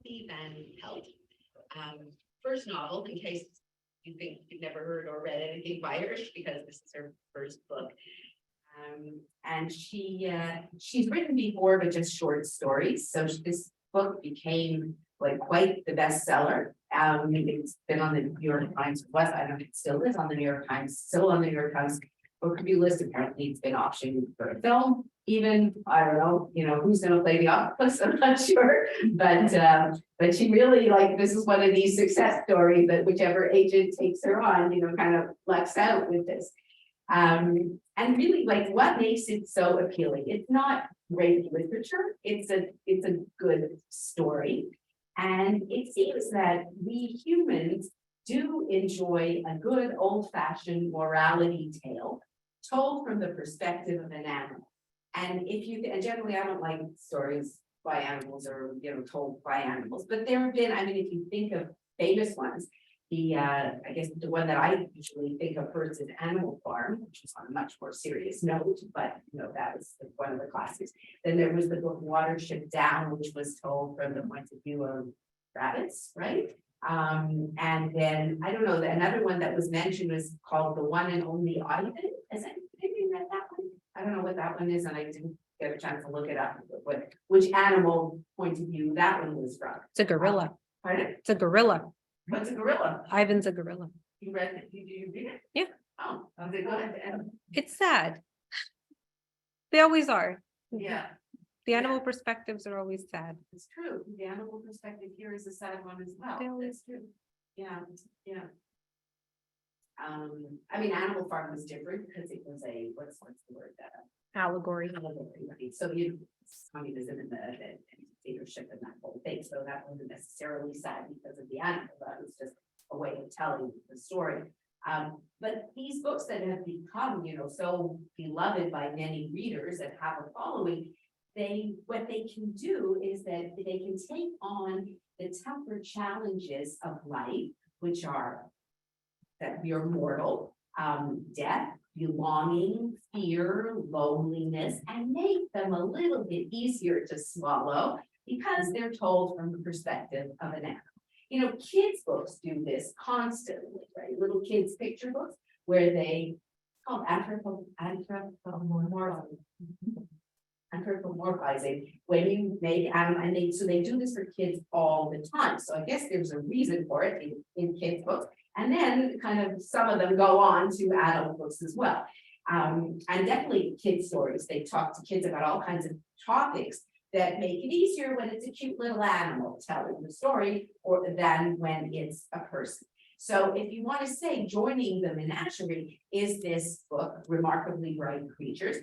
Shelby and Pelt. First novel, in case you think you've never heard or read anything by her, because this is her first book. And she's written before, but just short stories. So this book became like quite the bestseller. It's been on the New York Times, I don't know if it still is on the New York Times, still on the New York Times book review list. Apparently it's been optioned for a film. Even, I don't know, who's gonna play the octopus, I'm not sure, but she really, like, this is one of these success stories that whichever agent takes her on, kind of lucks out with this. And really, like, what makes it so appealing? It's not great literature, it's a good story. And it seems that we humans do enjoy a good old-fashioned morality tale told from the perspective of an animal. And and generally I don't like stories by animals or, told by animals, but there have been, if you think of famous ones, I guess the one that I usually think of first is Animal Farm, which is on a much more serious note, but that was one of the classics. Then there was the book Watership Down, which was told from the point of view of rabbits, right? And then I don't know, another one that was mentioned was called The One and Only Ivan. Has anybody read that one? I don't know what that one is, and I didn't get a chance to look it up. Which animal point of view that one was from? It's a gorilla. Pardon? It's a gorilla. What's a gorilla? Ivan's a gorilla. You read it? Did you read it? Yeah. Oh, was it good? It's sad. They always are. Yeah, The animal perspectives are always sad. it's true. The animal perspective here is a sad one as well. They always That's true. Yeah, yeah. Animal Farm was different because it was what's the word that? Allegory. Right? So communism and the dictatorship and that whole thing. So that wasn't necessarily sad because of the animal. That was just a way of telling the story. But these books that have become, so beloved by many readers and have a following, what they can do is that they can take on the tougher challenges of life, which are that we are mortal, death, belonging, fear, loneliness, and make them a little bit easier to swallow because they're told from the perspective of an animal. Kids' books do this constantly, right? Little kids' picture books where they called anthropomorphizing, when you make so they do this for kids all the time. So I guess there's a reason for it in kids' books. And then kind of some of them go on to adult books as well. And definitely kids' stories. They talk to kids about all kinds of topics that make it easier when it's a cute little animal telling the story than when it's a person. So if you want to say joining the menagerie is this book, Remarkably Bright Creatures,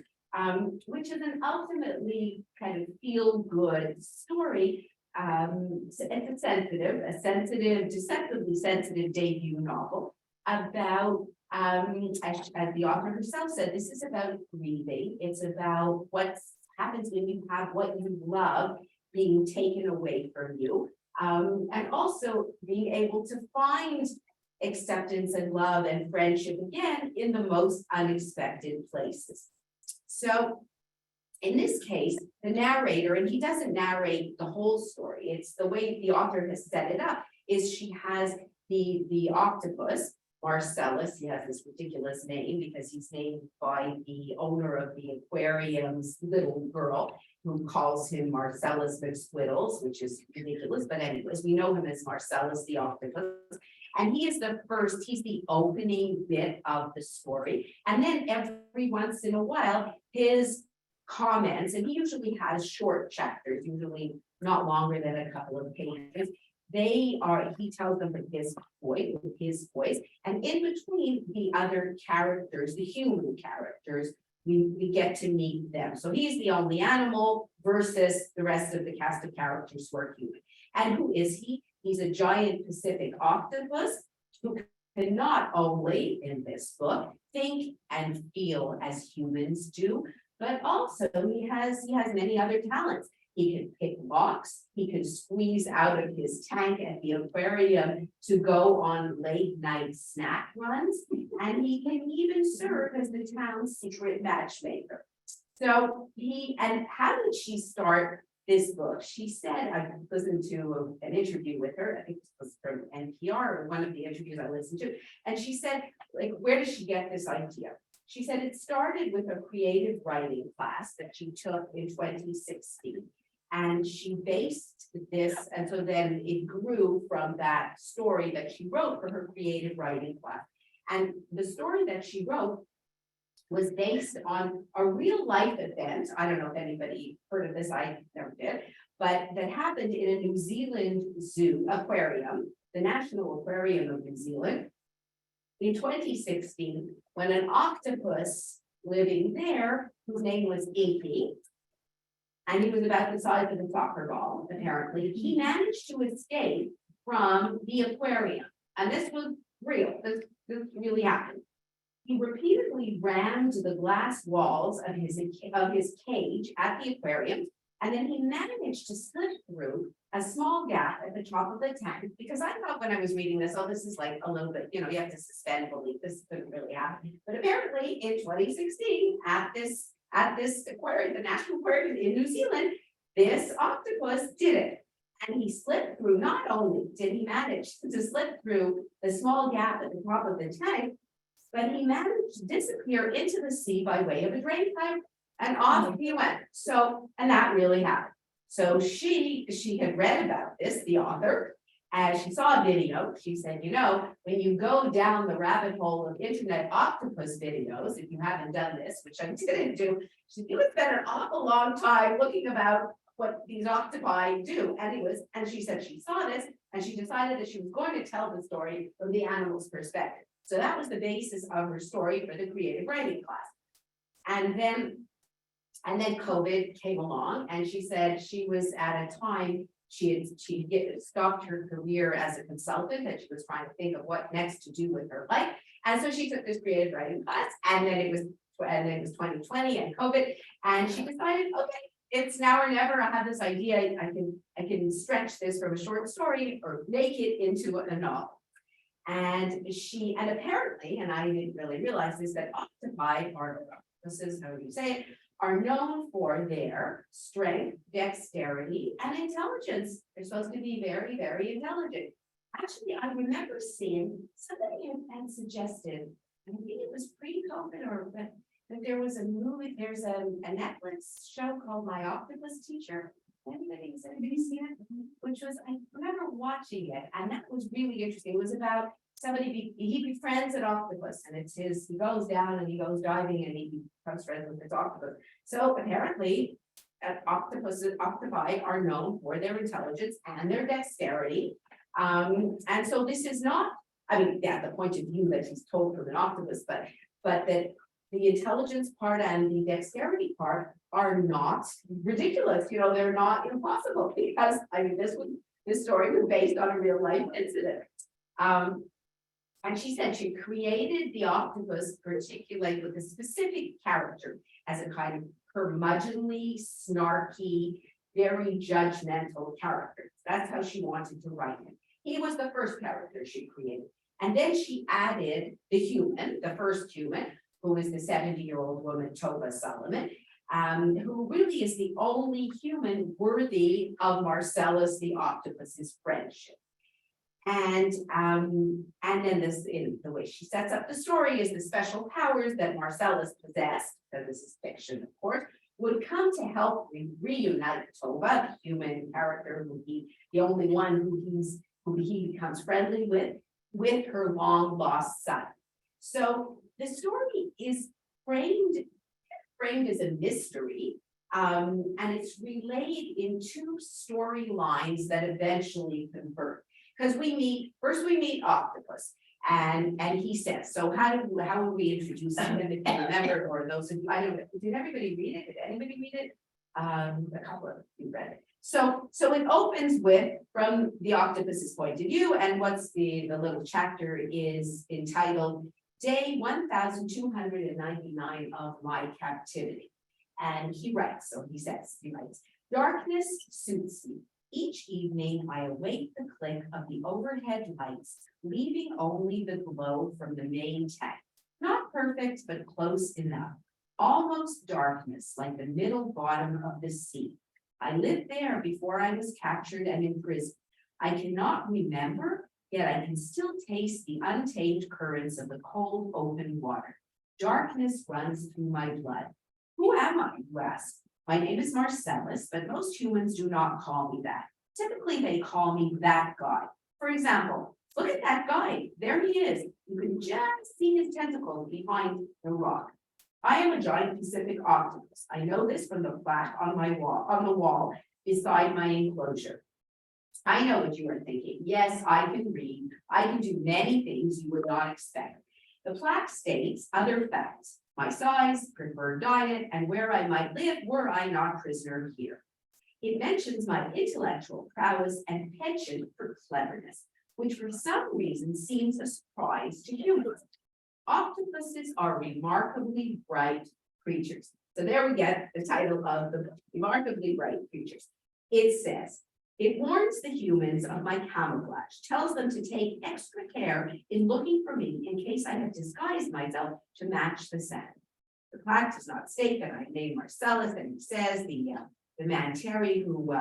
which is an ultimately kind of feel-good story. It's a sensitive, deceptively sensitive debut novel about, as the author herself said, this is about grieving. It's about what happens when you have what you love being taken away from you, and also being able to find acceptance and love and friendship again in the most unexpected places. So in this case, the narrator, and he doesn't narrate the whole story, it's the way the author has set it up, is she has the octopus, Marcellus. He has this ridiculous name because he's named by the owner of the aquarium's little girl, who calls him Marcellus McSquiddles, which is ridiculous. But anyways, we know him as Marcellus the octopus. And he's the opening bit of the story. And then every once in a while, his comments, and he usually has short chapters, usually not longer than a couple of pages. He tells them with his voice, and in between the other characters, the human characters, we get to meet them. So he's the only animal versus the rest of the cast of characters who are human. And who is he? He's a giant Pacific octopus who can not only, in this book, think and feel as humans do, but also he has many other talents. He can pick locks, he can squeeze out of his tank at the aquarium to go on late night snack runs, and he can even serve as the town's secret matchmaker. So how did she start this book, she said, I listened to an interview with her, I think it was from NPR, or one of the interviews I listened to, and she said, like, where did she get this idea? She said it started with a creative writing class that she took in 2016. And she based this, and so then it grew from that story that she wrote for her creative writing class. And the story that she wrote was based on a real life event. I don't know if anybody heard of this, I never did, but that happened in a New Zealand zoo aquarium, the National Aquarium of New Zealand, in 2016, when an octopus living there, whose name was Inky, and he was about the size of a soccer ball, apparently, he managed to escape from the aquarium. And this was real, this really happened. He repeatedly rammed the glass walls of his cage at the aquarium, and then he managed to slip through a small gap at the top of the tank, because I thought when I was reading this, oh, this is like a little bit, you know, you have to suspend belief, this couldn't really happen. But apparently in 2016, at this aquarium, the National Aquarium in New Zealand, this octopus did it. And he slipped through, not only did he manage to slip through the small gap at the top of the tank, but he managed to disappear into the sea by way of a drain pipe, and off he went. So, and that really happened. So she had read about this, the author, as she saw a video. She said, you know, when you go down the rabbit hole of internet octopus videos, if you haven't done this, which I didn't do, she said, you would spend an awful long time looking about what these octopi do. And she said she saw this, and she decided that she was going to tell the story from the animal's perspective. So that was the basis of her story for the creative writing class. And then COVID came along, and she said she was at a time, she stopped her career as a consultant, and she was trying to think of what next to do with her life. And so she took this creative writing class, and then it was 2020 and COVID, and she decided, okay, it's now or never. I have this idea, I can stretch this from a short story or make it into a novel. And apparently, and I didn't really realize this, that octopi, or octopuses, however you say it, are known for their strength, dexterity, and intelligence. They're supposed to be very, very intelligent. Actually, I remember seeing somebody had suggested, I think it was pre-COVID, or that there was a movie, there's a Netflix show called My Octopus Teacher. Anybody seen it? Which was, I remember watching it, and that was really interesting. It was about somebody, he befriends an octopus, and it's he goes down and he goes diving and he becomes friends with this octopus. So apparently, octopi are known for their intelligence and their dexterity. And so this is not, I mean, yeah, the point of view that he's told from an octopus, but that the intelligence part and the dexterity part are not ridiculous. You know, they're not impossible, because I mean, this story was based on a real life incident. And she said she created the octopus particularly with a specific character as a kind of curmudgeonly, snarky, very judgmental character. That's how she wanted to write him. He was the first character she created. And then she added the human, the first human, who is the 70-year-old woman, Tova Solomon, who really is the only human worthy of Marcellus the octopus's friendship. And then this, in the way she sets up the story, is the special powers that Marcellus possessed, so this is fiction, of course, would come to help reunite Tova, the human character, the only one who he becomes friendly with her long lost son. So the story is framed as a mystery, and it's relayed in two storylines that eventually convert. Because first we meet Octopus, and he says, so how will we introduce him, if you remember, or those of you, I don't know, did everybody read it? Did anybody read it? A couple of you read it. So it opens with, from the octopus's point of view, and what's the little chapter is entitled Day 1299 of My Captivity. And he writes, darkness suits me. Each evening I await the click of the overhead lights, leaving only the glow from the main tank. Not perfect, but close enough. Almost darkness, like the middle bottom of the sea. I lived there before I was captured and imprisoned. I cannot remember, yet I can still taste the untamed currents of the cold, open water. Darkness runs through my blood. Who am I, you ask? My name is Marcellus, but most humans do not call me that. Typically, they call me that guy. For example, look at that guy. There he is. You can just see his tentacles behind the rock. I am a giant Pacific octopus. I know this from the plaque on the wall beside my enclosure. I know what you are thinking. Yes, I can read. I can do many things you would not expect. The plaque states other facts: my size, preferred diet, and where I might live were I not prisoner here. It mentions my intellectual prowess and penchant for cleverness, which for some reason seems a surprise to humans. Octopuses are remarkably bright creatures. So there we get the title of the book, Remarkably Bright Creatures. It says, it warns the humans of my camouflage, tells them to take extra care in looking for me in case I have disguised myself to match the sand. The plaque does not state that I named Marcellus, and he says the man Terry who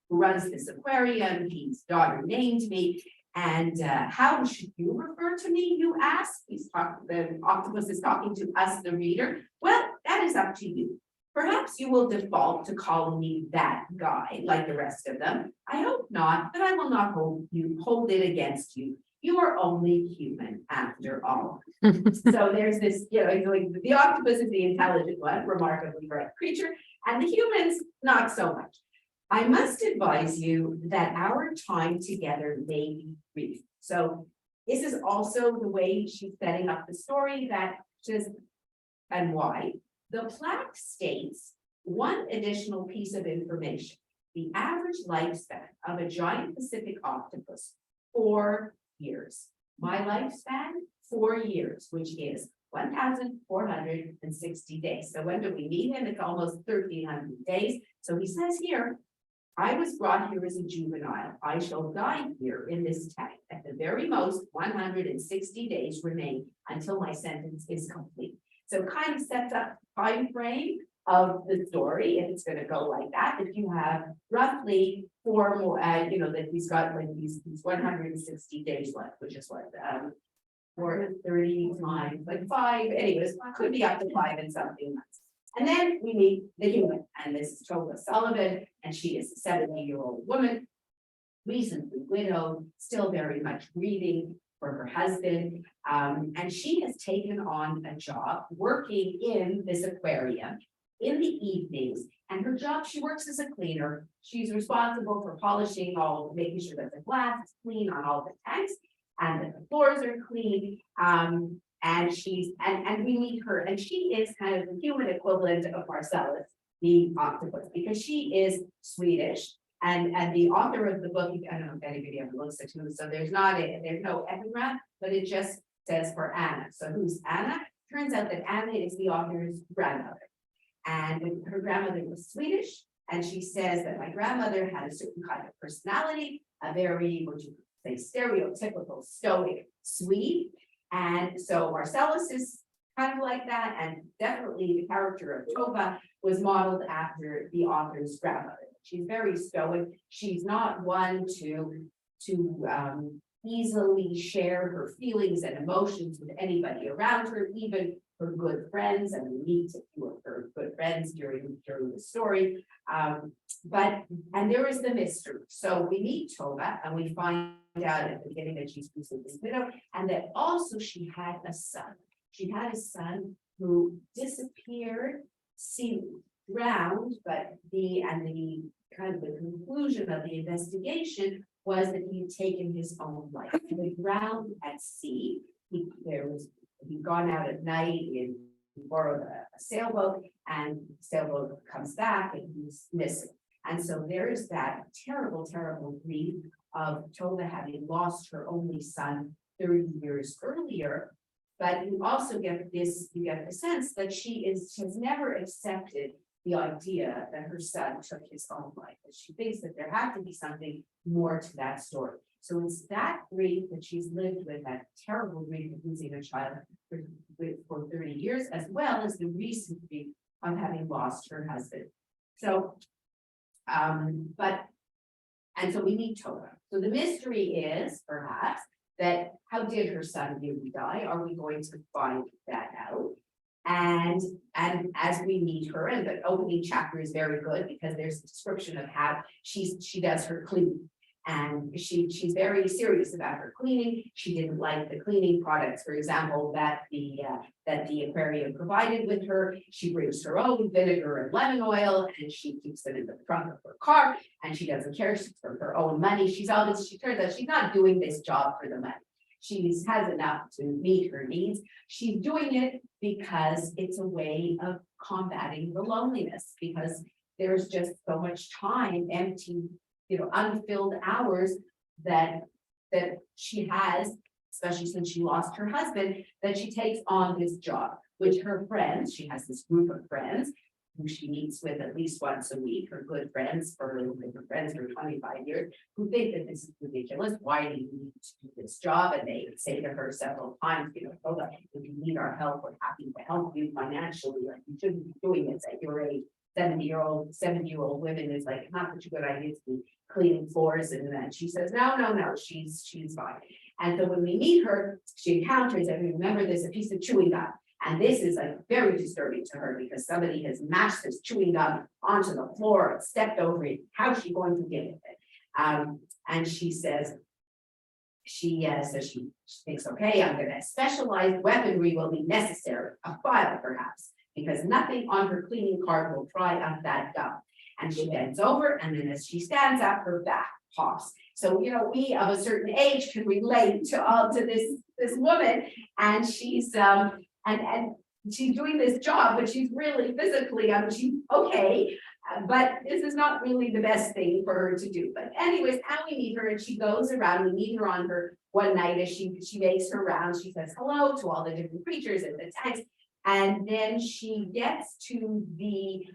runs this aquarium, his daughter named me. And how should you refer to me, you ask? The octopus is talking to us, the reader. Well, that is up to you. Perhaps you will default to calling me that guy, like the rest of them. I hope not, but I will not hold it against you. You are only human after all. So there's this, like the octopus is the intelligent one, remarkably bright creature, and the humans, not so much. I must advise you that our time together may be brief. So this is also the way she's setting up the story that just, and why. The plaque states one additional piece of information: the average lifespan of a giant Pacific octopus, 4 years. My lifespan, 4 years, which is 1,460 days. So when do we meet him? It's almost 1,300 days. So he says here, I was brought here as a juvenile. I shall die here in this tank. At the very most, 160 days remain until my sentence is complete. So it kind of sets up the time frame of the story, and it's going to go like that. If you have roughly 4 more, that he's got like these 160 days left, which is what, 430 times, like 5, anyways, could be up to 5 and something months. And then we meet the human, and this is Tova Sullivan, and she is a 70-year-old woman, recently widowed, still very much grieving for her husband. And she has taken on a job working in this aquarium in the evenings. And her job, she works as a cleaner. She's responsible for polishing making sure that the glass is clean on all the tanks and that the floors are clean. And we meet her, and she is kind of the human equivalent of Marcellus, the octopus, because she is Swedish. And the author of the book, I don't know if anybody ever looks at who, so there's no epigram, but it just says for Anna. So who's Anna? Turns out that Anna is the author's grandmother. And her grandmother was Swedish, and she says that my grandmother had a certain kind of personality, a very, what you could say, stereotypical stoic Swede. And so Marcellus is kind of like that, and definitely the character of Tova was modeled after the author's grandmother. She's very stoic. She's not one to easily share her feelings and emotions with anybody around her, even her good friends, and we meet a few of her good friends during the story. And there is the mystery. So we meet Tova, and we find out at the beginning that she's recently widowed, and that also she had a son. She had a son who disappeared, drowned, but the conclusion of the investigation was that he had taken his own life. He drowned at sea. He'd gone out at night and borrowed a sailboat, and the sailboat comes back and he's missing. And so there's that terrible, terrible grief of Tova having lost her only son 30 years earlier. But you also get the sense that she has never accepted the idea that her son took his own life. That she thinks that there had to be something more to that story. So it's that grief that she's lived with, that terrible grief of losing a child for 30 years, as well as the recent grief of having lost her husband. So And so we meet Tova. So the mystery is perhaps that how did her son really die? Are we going to find that out? And as we meet her, and the opening chapter is very good because there's a description of how she does her cleaning. And she's very serious about her cleaning. She didn't like the cleaning products, for example, that the aquarium provided with her. She brings her own vinegar and lemon oil, and she keeps them in the trunk of her car. And she doesn't care. She's for her own money. She turns out she's not doing this job for the money. She has enough to meet her needs. She's doing it because it's a way of combating the loneliness, because there's just so much time, empty, unfilled hours that she has, especially since she lost her husband, that she takes on this job, which her friends, she has this group of friends who she meets with at least once a week, her good friends for 25 years, who think that this is ridiculous. Why do you need to do this job? And they say to her several times, oh, if you need our help, we're happy to help you financially. Like, you shouldn't be doing this at your age. 70-year-old women is like, not such a good idea to be cleaning floors. And then she says, no, she's fine. And so when we meet her, she encounters, and remember, there's a piece of chewing gum. And this is like very disturbing to her because somebody has mashed this chewing gum onto the floor and stepped over it. How's she going to deal with it? And she says, she thinks, okay, I'm going to specialized weaponry will be necessary, a file perhaps, because nothing on her cleaning card will pry up that gum. And she bends over, and then as she stands up, her back pops. So, we of a certain age can relate to this woman, and she's and she's doing this job, but she's really physically, she's okay, but this is not really the best thing for her to do. But anyways, now we meet her, and she goes around. We meet her on her one night as she makes her rounds. She says hello to all the different creatures in the tanks. And then she gets to the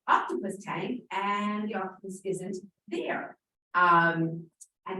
octopus tank, and the octopus isn't there. And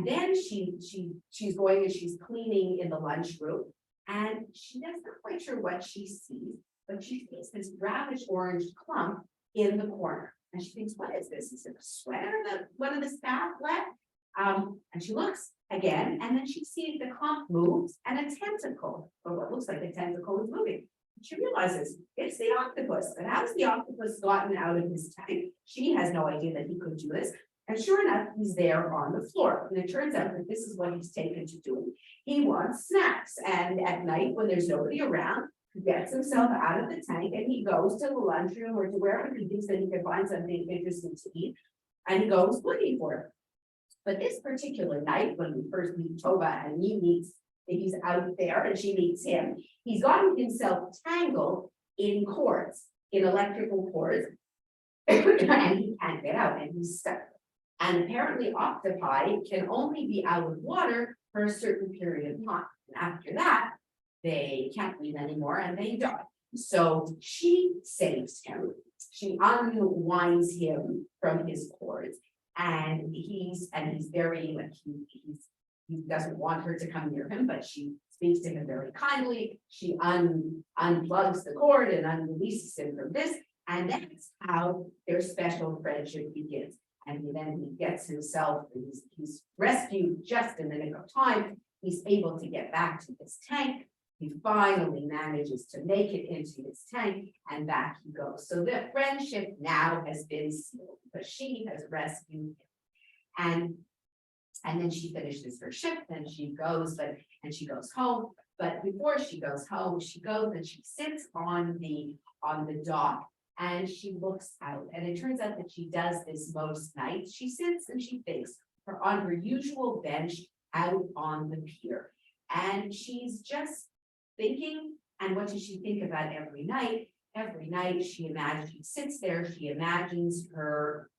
then she's going and she's cleaning in the lunchroom, and she's not quite sure what she sees, but she sees this brownish orange clump in the corner. And she thinks, what is this? Is it a sweater that one of the staff left? And she looks again, and then she sees the clump moves, and a tentacle, or what looks like a tentacle, is moving. She realizes it's the octopus. And how's the octopus gotten out of his tank? She has no idea that he could do this. And sure enough, he's there on the floor. And it turns out that this is what he's taken to do. He wants snacks. And at night, when there's nobody around, he gets himself out of the tank and he goes to the lunchroom or to wherever he thinks that he can find something interesting to eat. And he goes looking for it. But this particular night, when we first meet Tova and he's out there and she meets him, he's gotten himself tangled in cords, in electrical cords, and he can't get out, and he's stuck. And apparently octopi can only be out of water for a certain period of time. And after that, they can't breathe anymore and they die. So she saves him. She unwinds him from his cords, and he's very like he doesn't want her to come near him, but she speaks to him very kindly. She unplugs the cord and unreleases him from this, and that's how their special friendship begins. And then he gets himself, he's rescued just in the nick of time. He's able to get back to his tank. He finally manages to make it into his tank, and back he goes. So the friendship now has been sealed because she has rescued him. And then she finishes her shift, and she goes home. But before she goes home, she goes and she sits on the dock, and she looks out. And it turns out that she does this most nights. She sits and she thinks on her usual bench out on the pier. And she's just thinking. And what does she think about every night? Every night she sits there, she imagines her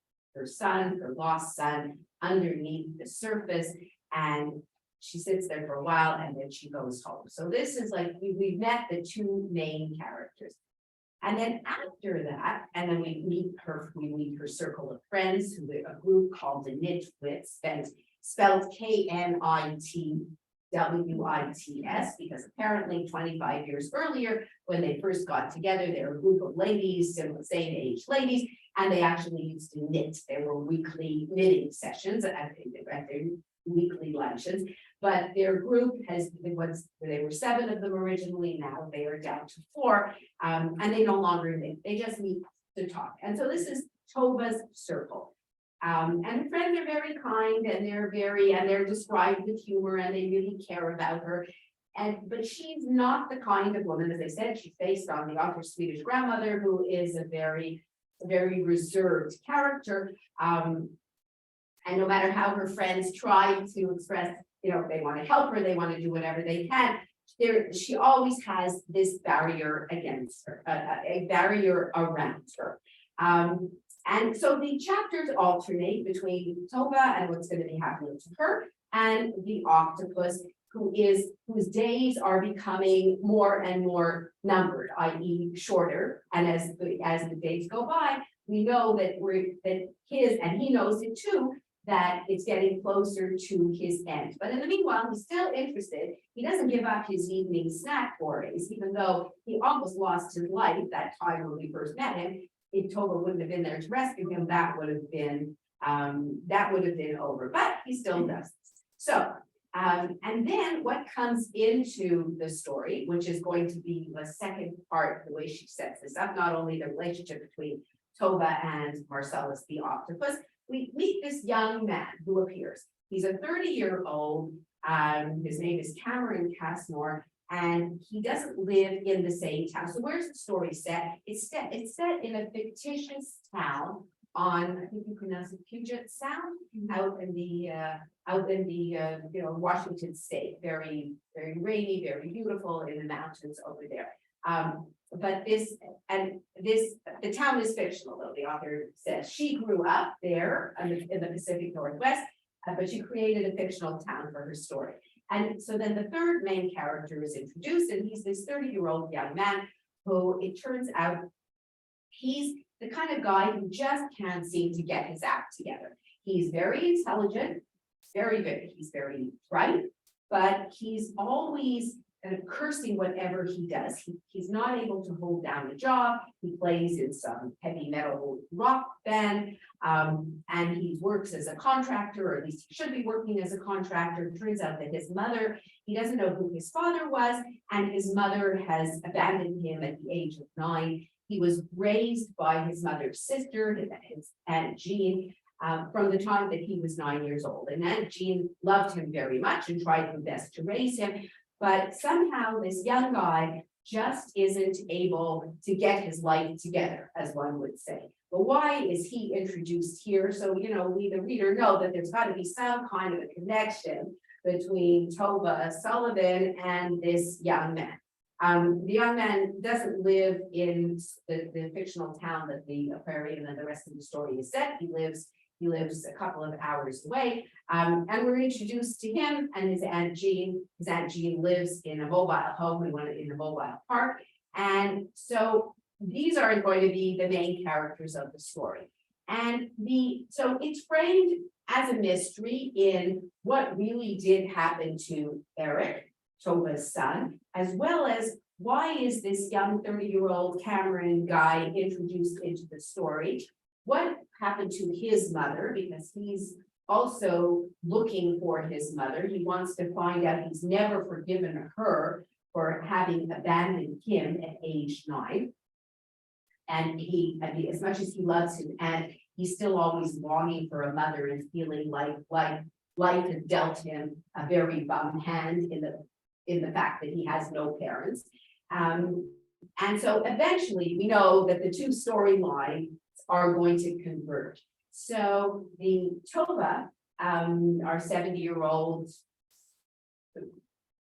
son, her lost son, underneath the surface, and she sits there for a while, and then she goes home. So this is like we've met the two main characters. And then after that, and then we meet her circle of friends, who are a group called the Nitwits, spelled Knitwts. WITS, because apparently 25 years earlier, when they first got together, they were a group of ladies, same age ladies, and they actually used to knit. There were weekly knitting sessions at their weekly luncheons, but their group there were 7 of them originally, now they are down to 4, and they no longer knit, they just meet to talk. And so this is Tova's circle. And the friends are very kind, and they're described with humor, and they really care about her. But she's not the kind of woman, as I said, she's based on the author's Swedish grandmother, who is a very reserved character. And no matter how her friends try to express, they want to help her, they want to do whatever they can, she always has this barrier against her, a barrier around her. And so the chapters alternate between Tova and what's going to be happening to her, and the octopus, whose days are becoming more and more numbered, i.e. shorter. And as the days go by, we know that and he knows it too, that it's getting closer to his end. But in the meanwhile, he's still interested. He doesn't give up his evening snack forays, even though he almost lost his life that time when we first met him. If Tova wouldn't have been there to rescue him, that would have been over. But he still does. So, and then what comes into the story, which is going to be the second part, the way she sets this up, not only the relationship between Tova and Marcellus the octopus, we meet this young man who appears. He's a 30-year-old. His name is Cameron Cassmore, and he doesn't live in the same town. So where's the story set? It's set in a fictitious town on, I think you pronounce it Puget Sound, out in the Washington State. Very, very rainy, very beautiful in the mountains over there. But the town is fictional, though. The author says she grew up there in the Pacific Northwest, but she created a fictional town for her story. And so then the third main character is introduced, and he's this 30-year-old young man who, it turns out, he's the kind of guy who just can't seem to get his act together. He's very intelligent, he's very bright, but he's always kind of cursing whatever he does. He's not able to hold down a job. He plays in some heavy metal rock band, and he works as a contractor, or at least he should be working as a contractor. It turns out that his mother, he doesn't know who his father was, and his mother has abandoned him at the age of 9. He was raised by his mother's sister, his Aunt Jean, from the time that he was 9 years old. And Aunt Jean loved him very much and tried her best to raise him. But somehow this young guy just isn't able to get his life together, as one would say. But why is he introduced here? So, we, the reader, know that there's got to be some kind of a connection between Tova Sullivan and this young man. The young man doesn't live in the fictional town that the aquarium and the rest of the story is set. He lives a couple of hours away, and we're introduced to him and his Aunt Jean. His Aunt Jean lives in a mobile home, in a mobile park. And so these are going to be the main characters of the story. And so it's framed as a mystery in what really did happen to Eric, Tova's son, as well as why is this young 30-year-old Cameron guy introduced into the story? What happened to his mother? Because he's also looking for his mother. He wants to find out. He's never forgiven her for having abandoned him at age 9. And as much as he loves him, and he's still always longing for a mother and feeling like life has dealt him a very bum hand in the fact that he has no parents. And so eventually we know that the two storylines are going to converge. So the Tova, our 70-year-old,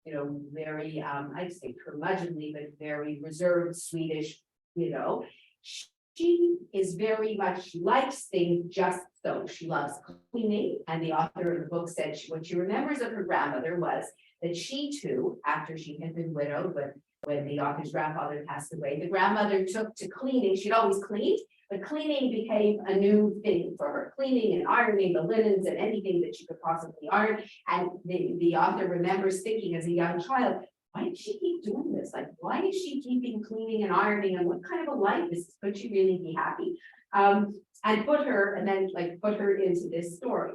very, I'd say curmudgeonly, but very reserved Swedish widow. She is very much, she likes things just so. She loves cleaning, and the author of the book said what she remembers of her grandmother was that she too, after she had been widowed, but when the author's grandfather passed away, the grandmother took to cleaning. She'd always cleaned, but cleaning became a new thing for her. Cleaning and ironing the linens and anything that she could possibly iron. And the author remembers thinking as a young child, why did she keep doing this? Like, why is she keeping cleaning and ironing? And what kind of a life is this? Could she really be happy? And put her into this story.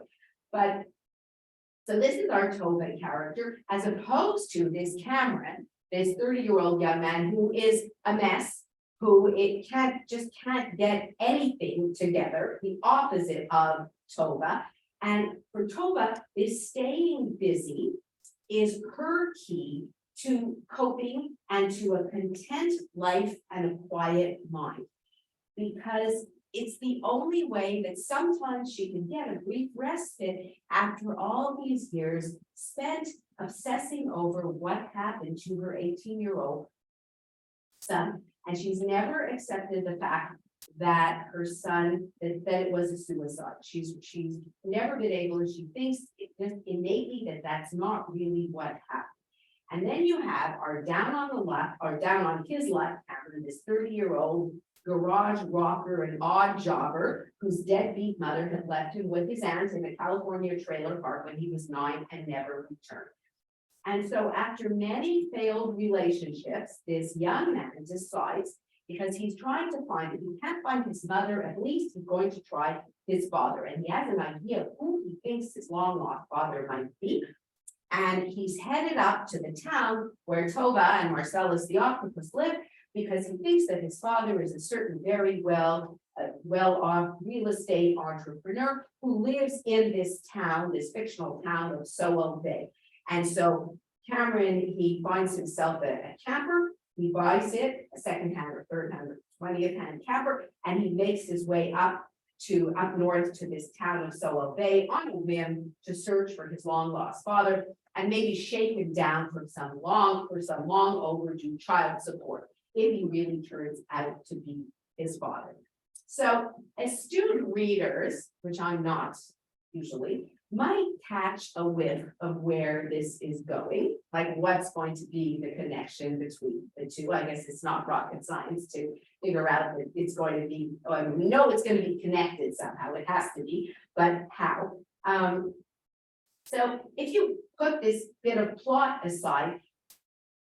But so this is our Tova character, as opposed to this Cameron, this 30-year-old young man who is a mess, who can't get anything together, the opposite of Tova. And for Tova, this staying busy is her key to coping and to a content life and a quiet mind. Because it's the only way that sometimes she can get a brief respite after all these years spent obsessing over what happened to her 18-year-old son. And she's never accepted the fact that her son, that it was a suicide. She's never been able, she thinks it just innately that that's not really what happened. And then you have our down on the left, or down on his left, Cameron, this 30-year-old garage rocker and odd jobber whose deadbeat mother had left him with his aunt in a California trailer park when he was 9 and never returned. And so after many failed relationships, this young man decides, because he's trying to find, if he can't find his mother, at least he's going to try his father. And he has an idea of who he thinks his long lost father might be. And he's headed up to the town where Tova and Marcellus the octopus live, because he thinks that his father is a certain very well-off real estate entrepreneur who lives in this town, this fictional town of Sowell Bay. And so Cameron, he finds himself a camper, he buys it, a second-hand or third-hand or 20th-hand camper, and he makes his way up north to this town of Sowell Bay on a whim to search for his long-lost father and maybe shake him down for some long overdue child support, if he really turns out to be his father. So astute readers, which I'm not usually, might catch a whiff of where this is going, like what's going to be the connection between the two. I guess it's not rocket science to figure out that it's going to be, we know it's going to be connected somehow, it has to be, but how? So if you put this bit of plot aside,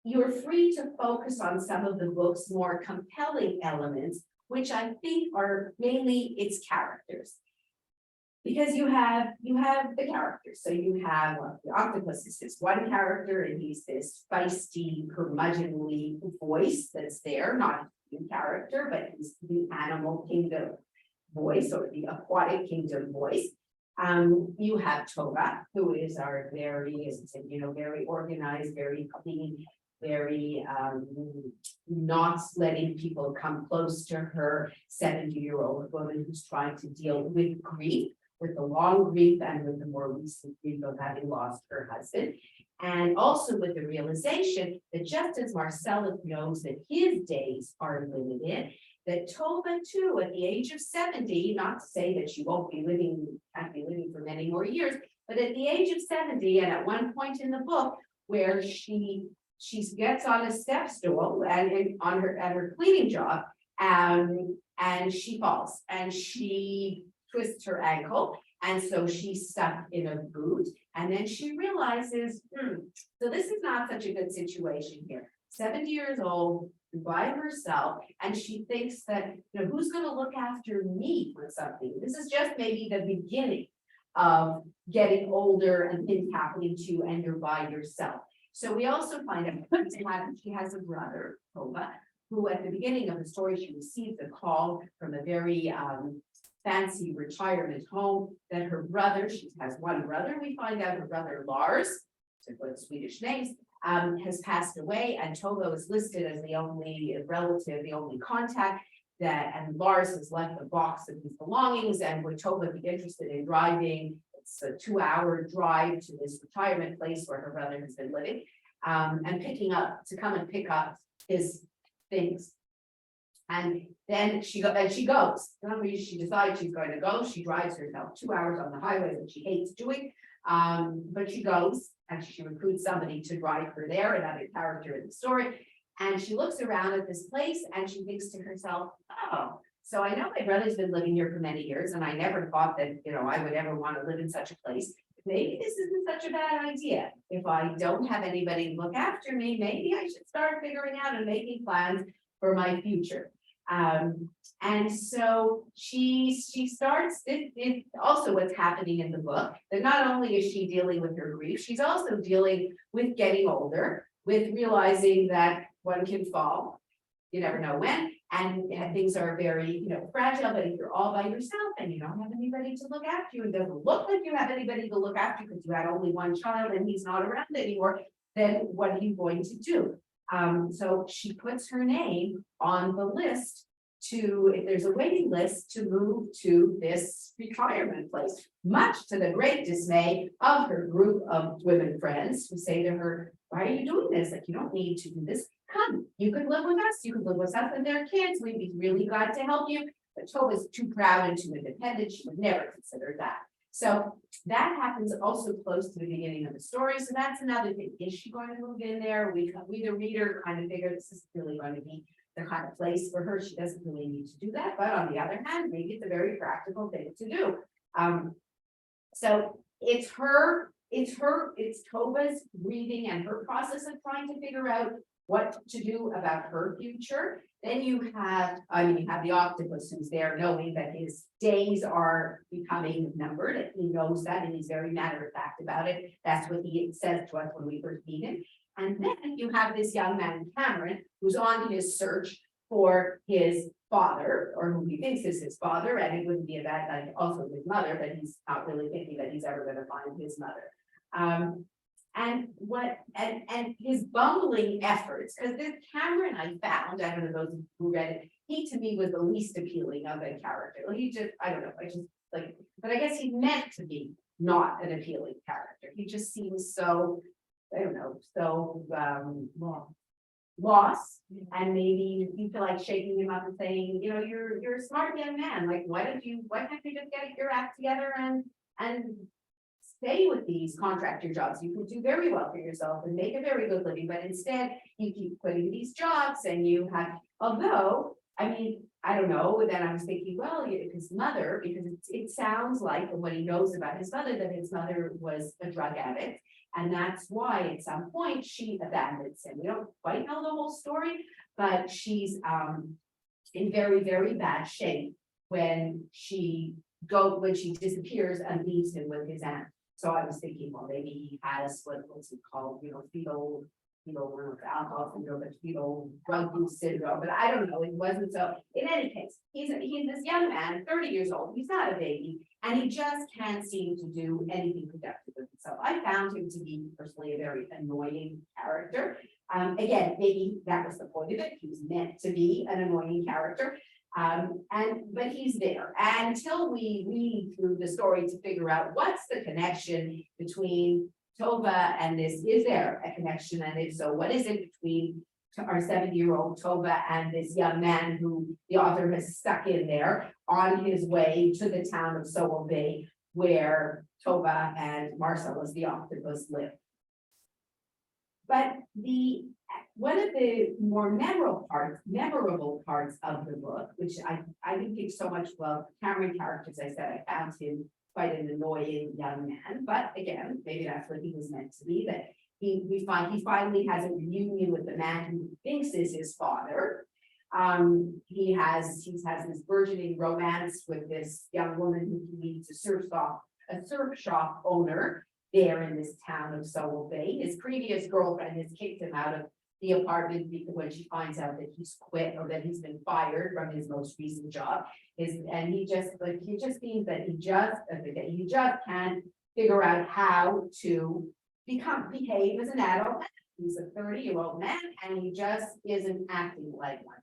you're free to focus on some of the book's more compelling elements, which I think are mainly its characters. Because you have the characters. So you have, well, the octopus is this one character, and he's this feisty, curmudgeonly voice that's there, not a human character, but he's the animal kingdom voice or the aquatic kingdom voice. You have Tova, who is our very, as I said, very organized, very clean, very not letting people come close to her, 70-year-old woman who's trying to deal with grief, with the long grief and with the more recent grief of having lost her husband. And also with the realization that just as Marcellus knows that his days are limited, that Tova too, at the age of 70, not to say that she can't be living for many more years, but at the age of 70, and at one point in the book where she gets on a step stool and at her cleaning job, and she falls and she twists her ankle, and so she's stuck in a boot, and then she realizes, so this is not such a good situation here. 70 years old, by herself, and she thinks that, who's going to look after me for something? This is just maybe the beginning of getting older and things happening to you, and you're by yourself. So we also find out she has a brother, Tova, who at the beginning of the story, she receives a call from a very fancy retirement home that her brother, she has one brother, we find out her brother Lars, to put Swedish names, has passed away, and Tova is listed as the only relative, the only contact, and Lars has left a box of his belongings, and would Tova be interested in driving? It's a 2-hour drive to this retirement place where her brother has been living, and come and pick up his things. And then she goes. She decides she's going to go. She drives herself 2 hours on the highway that she hates doing. But she goes, and she recruits somebody to drive her there, another character in the story. And she looks around at this place and she thinks to herself, oh, so I know my brother's been living here for many years and I never thought that, I would ever want to live in such a place. Maybe this isn't such a bad idea. If I don't have anybody to look after me, maybe I should start figuring out and making plans for my future. And so she starts, it also what's happening in the book, that not only is she dealing with her grief, she's also dealing with getting older, with realizing that one can fall, you never know when, and things are very, fragile, but if you're all by yourself and you don't have anybody to look after you, it doesn't look like you have anybody to look after because you had only one child and he's not around anymore, then what are you going to do? So she puts her name on the list if there's a waiting list to move to this retirement place, much to the great dismay of her group of women friends who say to her, why are you doing this? Like, you don't need to do this. Come, you could live with us. You could live with us and their kids. We'd be really glad to help you. But Tova's too proud and too independent. She would never consider that. So that happens also close to the beginning of the story. So that's another thing. Is she going to move in there? We the reader kind of figure this is really going to be the kind of place for her. She doesn't really need to do that. But on the other hand, maybe it's a very practical thing to do. So it's Tova's reading and her process of trying to figure out what to do about her future. Then you have the octopus who's there knowing that his days are becoming numbered, and he knows that, and he's very matter of fact about it. That's what he says to us when we first meet him. And then you have this young man, Cameron, who's on his search for his father, or who he thinks is his father, and it wouldn't be a bad guy, also his mother, but he's not really thinking that he's ever going to find his mother. And his bumbling efforts, because this Cameron I found, I don't know those who read it, he to me was the least appealing of the character. He just, I don't know, but I guess he's meant to be not an appealing character. He just seems so, I don't know, so lost, and maybe you feel like shaking him up and saying, you're a smart young man. Like, why can't you just get your act together and stay with these contractor jobs? You could do very well for yourself and make a very good living, but instead you keep quitting these jobs and you have, although, I don't know, then I was thinking, well, his mother, because it sounds like from what he knows about his mother, that his mother was a drug addict. And that's why at some point she abandons him. We don't quite know the whole story, but she's in very, very bad shape when she disappears and leaves him with his aunt. So I was thinking, well, maybe he has what's it called, fetal alcohol syndrome, but fetal drug use syndrome, but I don't know, it wasn't. So in any case, he's this young man, 30 years old, he's not a baby, and he just can't seem to do anything productive with himself. I found him to be personally a very annoying character. Again, maybe that was the point of it. He was meant to be an annoying character. But he's there until we read through the story to figure out what's the connection between Tova and this. Is there a connection? And if so, what is it between our 70-year-old Tova and this young man who the author has stuck in there on his way to the town of Sowell Bay, where Tova and Marcellus the octopus live? But one of the more memorable parts of the book, which I didn't think so much, well, Cameron character, as I said, I found him quite an annoying young man, but again, maybe that's what he was meant to be, that he finally has a reunion with the man who he thinks is his father. He has this burgeoning romance with this young woman who he meets, a surf shop owner there in this town of Sowell Bay. His previous girlfriend has kicked him out of the apartment because when she finds out that he's quit or that he's been fired from his most recent job, and he just means that he just can't figure out how to behave as an adult. He's a 30-year-old man and he just isn't acting like one.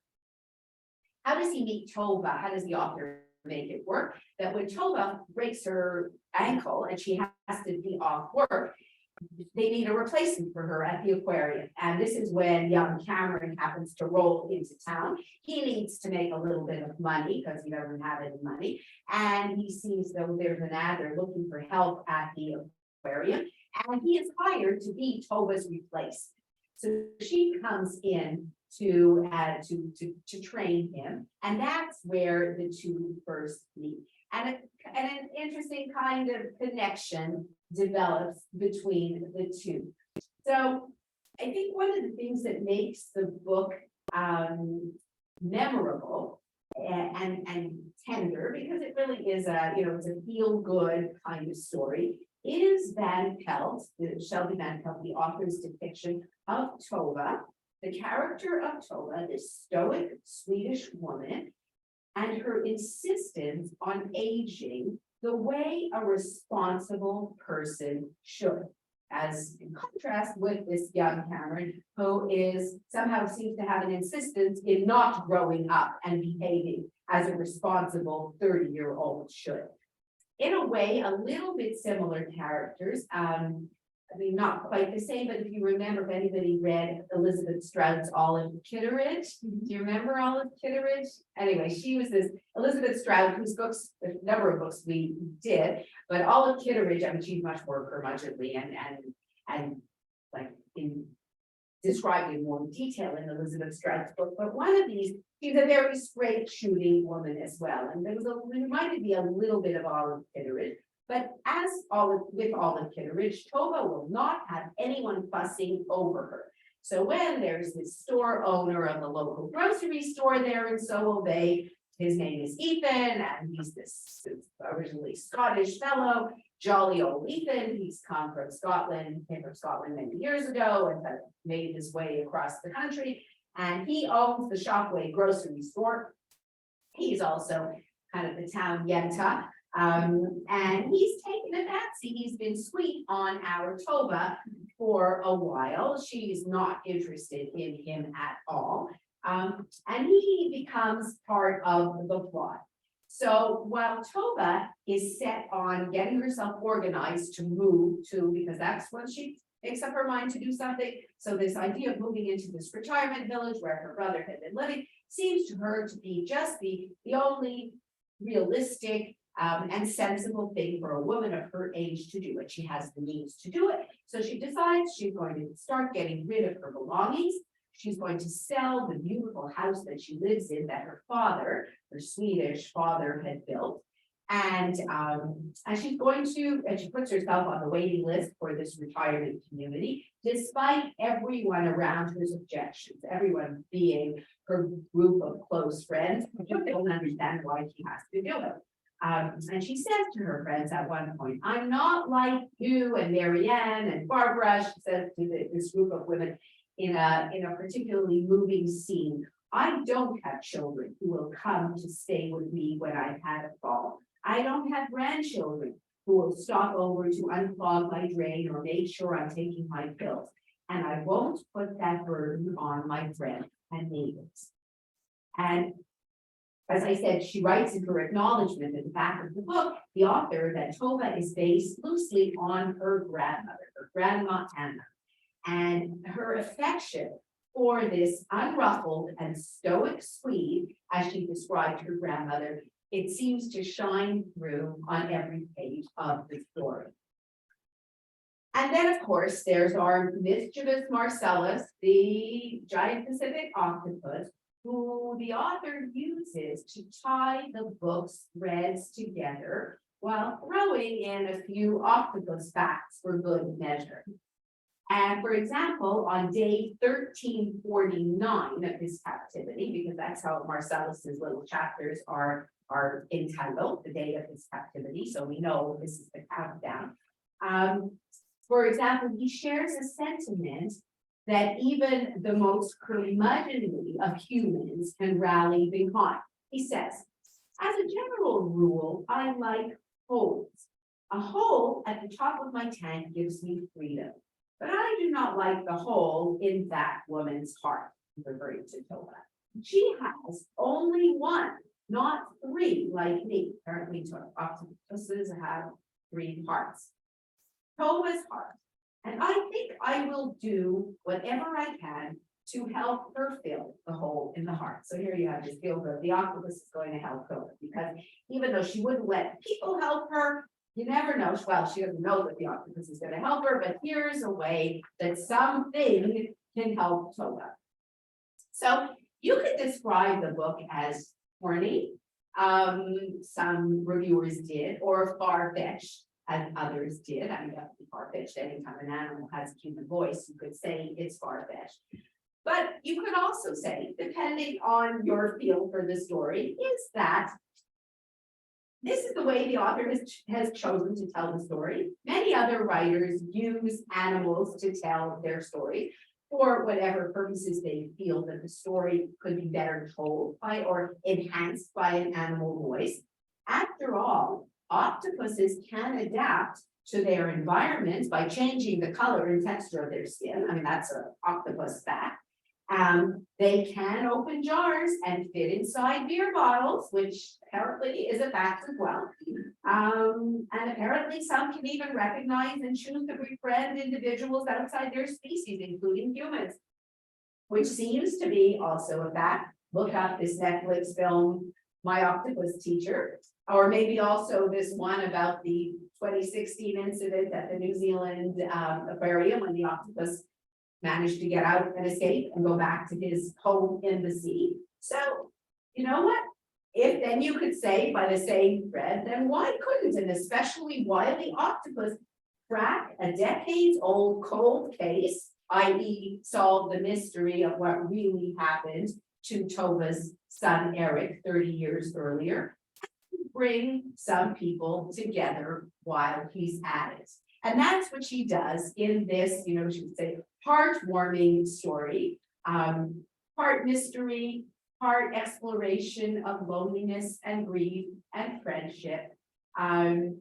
How does he meet Tova? How does the author make it work? That when Tova breaks her ankle and she has to be off work, they need a replacement for her at the aquarium. And this is when young Cameron happens to roll into town. He needs to make a little bit of money because he doesn't have any money. And he sees that there's an ad, they're looking for help at the aquarium. And he is hired to be Tova's replacement. So she comes in to train him, and that's where the two first meet. And an interesting kind of connection develops between the two. So I think one of the things that makes the book memorable and tender, because it really is it's a feel-good kind of story, is Van Pelt, Shelby Van Pelt, the author's depiction of Tova, the character of Tova, this stoic Swedish woman, and her insistence on aging the way a responsible person should. As in contrast with this young Cameron, who is somehow seems to have an insistence in not growing up and behaving as a responsible 30-year-old should. In a way, a little bit similar characters. I mean, not quite the same, but if you remember, if anybody read Elizabeth Strout's Olive Kitteridge, do you remember Olive Kitteridge? Anyway, she was this Elizabeth Strout, whose books, a number of books we did, but Olive Kitteridge, I mean, she's much more curmudgeonly and like in described in more detail in Elizabeth Strout's book. But one of these, she's a very straight shooting woman as well, and there reminded me a little bit of Olive Kitteridge. But as with Olive Kitteridge, Tova will not have anyone fussing over her. So when there's this store owner of the local grocery store there in Sowell Bay, his name is Ethan, and he's this originally Scottish fellow, jolly old Ethan. He's come from Scotland, came from Scotland many years ago and has made his way across the country. And he owns the Shopway grocery store. He's also kind of the town yenta. And he's taken a fancy. He's been sweet on our Tova for a while. She's not interested in him at all. And he becomes part of the plot. So while Tova is set on getting herself organized to move to, because that's when she makes up her mind to do something. So this idea of moving into this retirement village where her brother had been living seems to her to be just the only realistic and sensible thing for a woman of her age to do it. She has the means to do it. So she decides she's going to start getting rid of her belongings. She's going to sell the beautiful house that she lives in that her father, her Swedish father, had built. And she's going to, and she puts herself on the waiting list for this retirement community, despite everyone around her's objections, everyone being her group of close friends, who don't understand why she has to do it. And she says to her friends at one point, I'm not like you and Marianne and Barbara, she says to this group of women in a particularly moving scene. I don't have children who will come to stay with me when I've had a fall. I don't have grandchildren who will stop over to unclog my drain or make sure I'm taking my pills. And I won't put that burden on my friends and neighbors. And as I said, she writes in her acknowledgement at the back of the book, the author, that Tova is based loosely on her grandmother, her grandma Anna, and her affection for this unruffled and stoic Swede, as she described her grandmother, it seems to shine through on every page of the story. And then, of course, there's our mischievous Marcellus, the giant Pacific octopus, who the author uses to tie the book's threads together while throwing in a few octopus facts for good measure. And for example, on day 1349 of his captivity, because that's how Marcellus's little chapters are entitled, the day of his captivity, so we know this is the countdown. For example, he shares a sentiment that even the most curmudgeonly of humans can rally behind. He says, as a general rule, I like holes. A hole at the top of my tank gives me freedom, but I do not like the hole in that woman's heart, referring to Tova. She has only one, not three, like me. Apparently, octopuses have 3 hearts. Tova's heart. And I think I will do whatever I can to help her fill the hole in the heart. So here you have this feel good. The octopus is going to help Tova, because even though she wouldn't let people help her, you never know. Well, she doesn't know that the octopus is going to help her, but here's a way that something can help Tova. So you could describe the book as corny, some reviewers did, or far-fetched, as others did. I mean, that's far-fetched. Anytime an animal has a human voice, you could say it's far-fetched. But you could also say, depending on your feel for the story, is that this is the way the author has chosen to tell the story. Many other writers use animals to tell their story for whatever purposes they feel that the story could be better told by or enhanced by an animal voice. After all, octopuses can adapt to their environment by changing the color and texture of their skin. I mean, that's an octopus fact. They can open jars and fit inside beer bottles, which apparently is a fact as well. And apparently some can even recognize and choose to befriend individuals outside their species, including humans, which seems to be also a fact. Look up this Netflix film, My Octopus Teacher, or maybe also this one about the 2016 incident at the New Zealand aquarium when the octopus managed to get out and escape and go back to his home in the sea. So, you know what? If then you could say by the same thread, then why couldn't an especially wily octopus crack a decades-old cold case, i.e. solve the mystery of what really happened to Tova's son Eric 30 years earlier, and bring some people together while he's at it? And that's what she does in this, you know, she would say, heartwarming story, part mystery, part exploration of loneliness and grief and friendship. And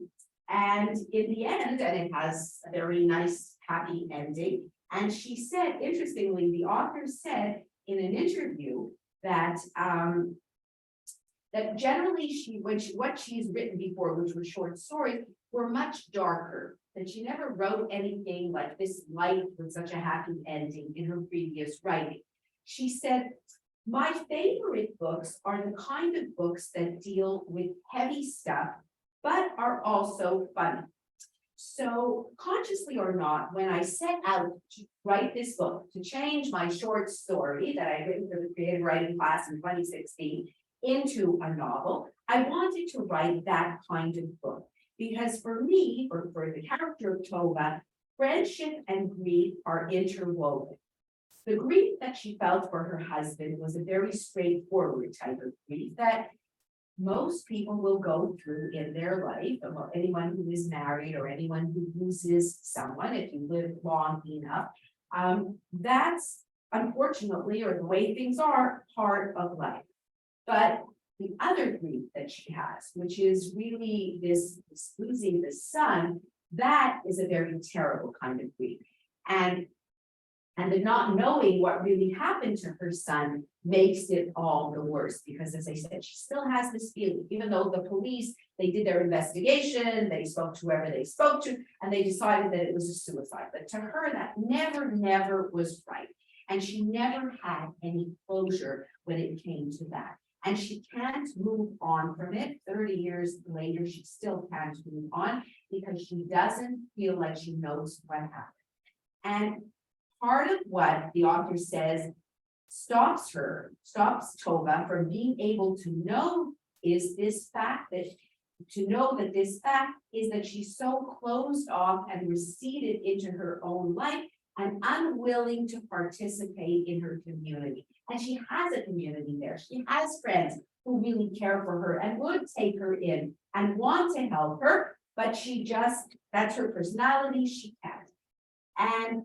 in the end, and it has a very nice, happy ending. And she said, interestingly, the author said in an interview that that generally what she's written before, which were short stories, were much darker. That she never wrote anything like this light with such a happy ending in her previous writing. She said, my favorite books are the kind of books that deal with heavy stuff, but are also funny. So consciously or not, when I set out to write this book, to change my short story that I had written for the creative writing class in 2016 into a novel, I wanted to write that kind of book. Because for me, or for the character of Tova, friendship and grief are interwoven. The grief that she felt for her husband was a very straightforward type of grief that most people will go through in their life. Anyone who is married or anyone who loses someone, if you live long enough, that's unfortunately, or the way things are, part of life. But the other grief that she has, which is really this losing the son, that is a very terrible kind of grief. And the not knowing what really happened to her son makes it all the worse, because as I said, she still has this feeling, even though the police, they did their investigation, they spoke to whoever they spoke to, and they decided that it was a suicide. But to her, that never was right. And she never had any closure when it came to that. And she can't move on from it. 30 years later, she still can't move on because she doesn't feel like she knows what happened. And part of what the author says stops Tova from being able to know is this fact that this fact is that she's so closed off and receded into her own life and unwilling to participate in her community. And she has a community there. She has friends who really care for her and would take her in and want to help her, but that's her personality, she can't. And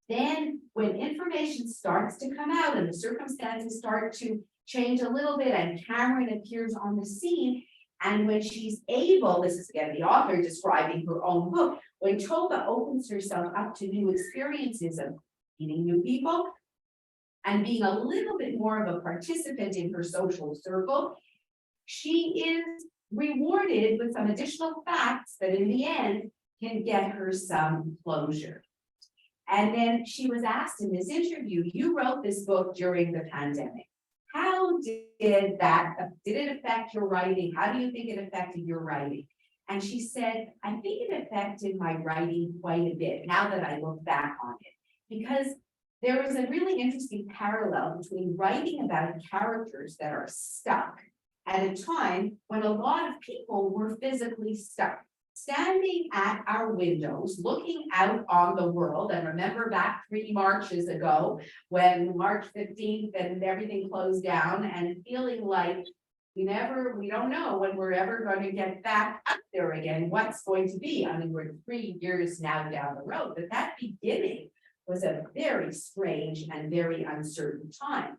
then when information starts to come out and the circumstances start to change a little bit and Cameron appears on the scene, and when she's able, this is again the author describing her own book, when Tova opens herself up to new experiences of meeting new people and being a little bit more of a participant in her social circle, she is rewarded with some additional facts that in the end can get her some closure. And then she was asked in this interview, you wrote this book during the pandemic. How did it affect your writing? How do you think it affected your writing? And she said, I think it affected my writing quite a bit now that I look back on it, because there is a really interesting parallel between writing about characters that are stuck at a time when a lot of people were physically stuck, standing at our windows, looking out on the world. And remember back 3 Marches ago, when March 15th and everything closed down, and feeling like we don't know when we're ever going to get back up there again, what's going to be. I mean, we're 3 years now down the road, but that beginning was a very strange and very uncertain time.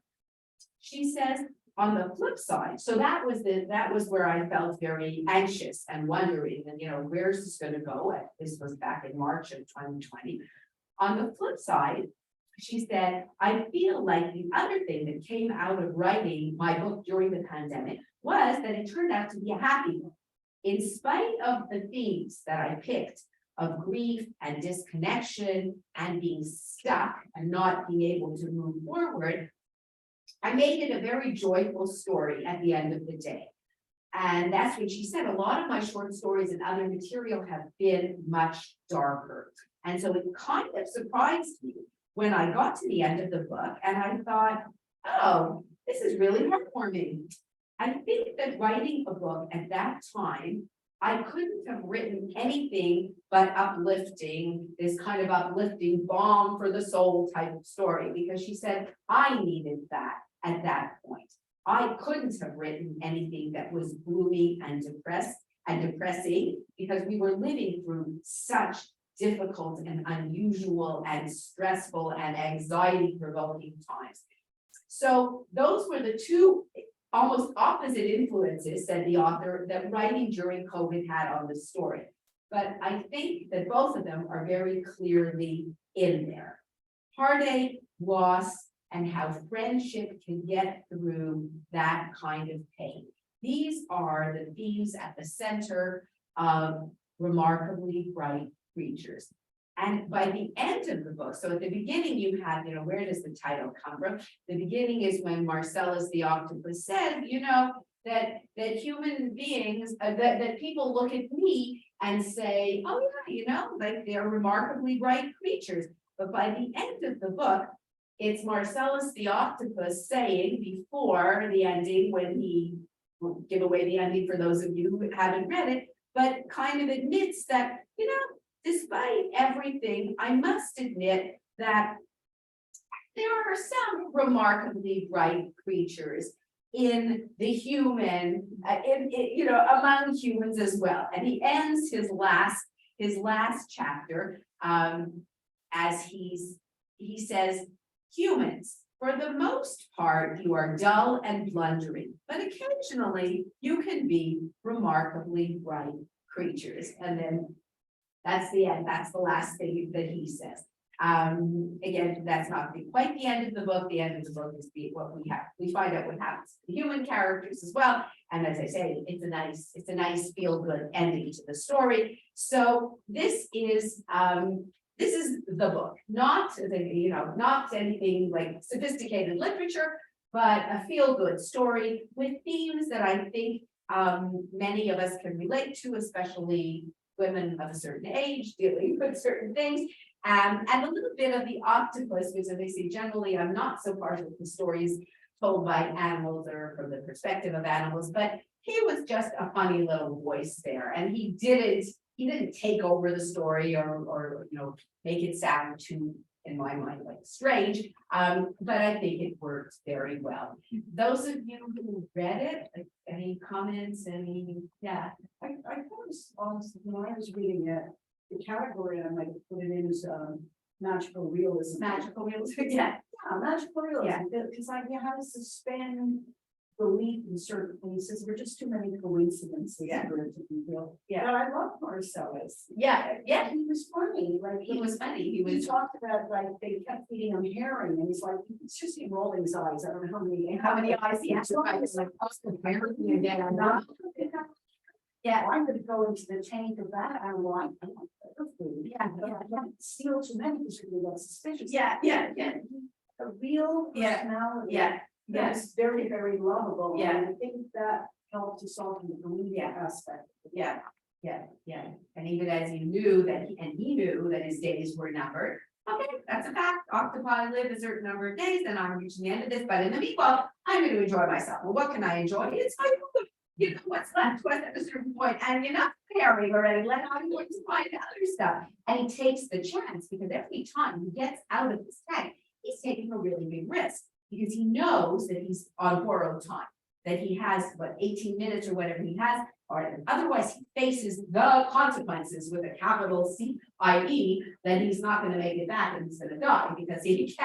She says, on the flip side, so that was where I felt very anxious and wondering, and where's this going to go? This was back in March of 2020. On the flip side, she said, I feel like the other thing that came out of writing my book during the pandemic was that it turned out to be a happy book. In spite of the themes that I picked of grief and disconnection and being stuck and not being able to move forward, I made it a very joyful story at the end of the day. And that's what she said. A lot of my short stories and other material have been much darker. And so it kind of surprised me when I got to the end of the book and I thought, oh, this is really heartwarming. I think that writing a book at that time, I couldn't have written anything but uplifting, this kind of uplifting balm for the soul type of story, because she said, I needed that at that point. I couldn't have written anything that was gloomy and depressing, because we were living through such difficult and unusual and stressful and anxiety-provoking times. So those were the two almost opposite influences, said the author, that writing during COVID had on the story. But I think that both of them are very clearly in there. Heartache, loss, and how friendship can get through that kind of pain. These are the themes at the center of Remarkably Bright Creatures. And by the end of the book, so at the beginning you have, where does the title come from? The beginning is when Marcellus the octopus said, that human beings, that people look at me and say, oh yeah, like they're remarkably bright creatures. But by the end of the book, it's Marcellus the octopus saying, before the ending, when he will give away the ending for those of you who haven't read it, but kind of admits that, despite everything, I must admit that there are some remarkably bright creatures in the human, among humans as well. And he ends his last chapter as he says, humans, for the most part, you are dull and blundering, but occasionally you can be remarkably bright creatures. And then that's the end. That's the last thing that he says. Again, that's not quite the end of the book. The end of the book is what we have. We find out what happens to the human characters as well. And as I say, it's a nice feel-good ending to the story. So this is the book, not anything like sophisticated literature, but a feel-good story with themes that I think many of us can relate to, especially women of a certain age dealing with certain things, and a little bit of the octopus, which, as I say, generally I'm not so partial to stories told by animals or from the perspective of animals, but he was just a funny little voice there, and he didn't take over the story or make it sound too, in my mind, like strange, but I think it works very well. Those of you who read it, like, any comments, yeah. I was honestly, when I was reading it, the category I might put it in is magical realism. Magical realism, yeah. Yeah, magical realism, because you have to suspend belief in certain places. There are just too many coincidences for it to be real. Yeah. But I love Marcellus. Yeah, He was funny. Like he was funny. He talked about, like, they kept feeding him herring, and he's like, it's just him rolling his eyes. I don't know how many eyes he has. like, Yeah. I'm gonna go into the tank of that animal. I want better food. Yeah. I can't steal too many because you're gonna get suspicious. Yeah. A real personality. That's very, very lovable. Yeah. And I think that helped to soften the belief aspect. Yeah. And even as he knew that he knew that his days were numbered, Okay, that's a fact. Octopi live a certain number of days, and I'm reaching the end of this, but in the meanwhile, I'm gonna enjoy myself. Well, what can I enjoy? It's my food. You know, what's left was at a certain point, and you're not caring already, let I'm going to find other stuff. And he takes the chance, because every time he gets out of this tank, he's taking a really big risk. Because he knows that he's on borrowed time, that he has, 18 minutes or whatever he has, or otherwise he faces the consequences with a capital C, i.e. that he's not gonna make it back and he's gonna die, because he's